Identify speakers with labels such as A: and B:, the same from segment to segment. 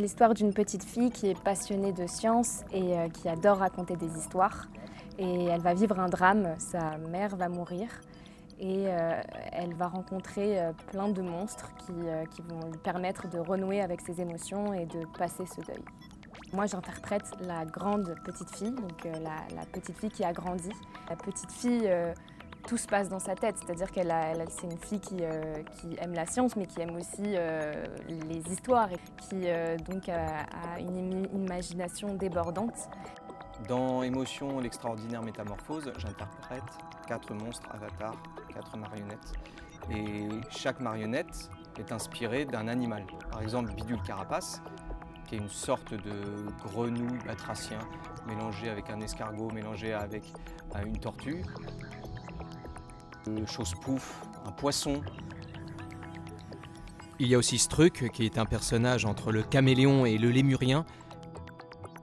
A: l'histoire d'une petite fille qui est passionnée de science et qui adore raconter des histoires. Et elle va vivre un drame, sa mère va mourir et elle va rencontrer plein de monstres qui vont lui permettre de renouer avec ses émotions et de passer ce deuil. Moi, j'interprète la grande petite fille, donc la petite fille qui a grandi. La petite fille, tout se passe dans sa tête, c'est-à-dire c'est une fille qui aime la science, mais qui aime aussi les histoires et qui donc a une imagination débordante.
B: Dans Émotion, l'extraordinaire métamorphose, j'interprète 4 monstres avatars, 4 marionnettes. Et chaque marionnette est inspirée d'un animal. Par exemple, Bidule Carapace, qui est une sorte de grenouille batracien mélangée avec un escargot, mélangé avec une tortue. Chose-Pouf, un poisson.
C: Il y a aussi Struc, qui est un personnage entre le caméléon et le lémurien.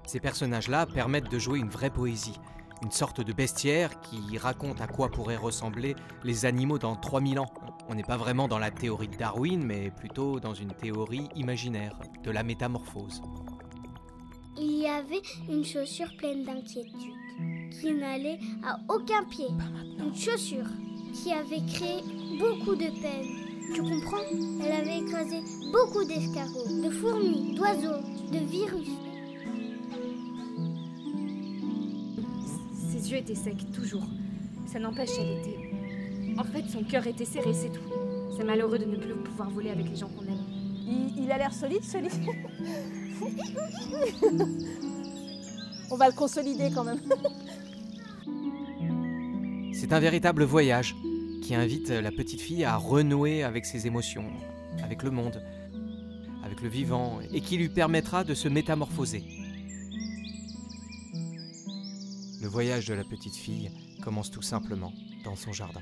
C: Ces personnages-là permettent de jouer une vraie poésie, une sorte de bestiaire qui raconte à quoi pourraient ressembler les animaux dans 3000 ans. On n'est pas vraiment dans la théorie de Darwin, mais plutôt dans une théorie imaginaire, de la métamorphose.
D: Il y avait une chaussure pleine d'inquiétude, qui n'allait à aucun pied. Une chaussure qui avait créé beaucoup de peine. Tu comprends? Elle avait écrasé beaucoup d'escargots, de fourmis, d'oiseaux, de virus.
A: Ses yeux étaient secs, toujours. Ça n'empêche, elle était... En fait, son cœur était serré, c'est tout. C'est malheureux de ne plus pouvoir voler avec les gens qu'on aime.
E: Il a l'air solide, celui. On va le consolider quand même.
C: C'est un véritable voyage qui invite la petite fille à renouer avec ses émotions, avec le monde, avec le vivant, et qui lui permettra de se métamorphoser. Le voyage de la petite fille commence tout simplement dans son jardin.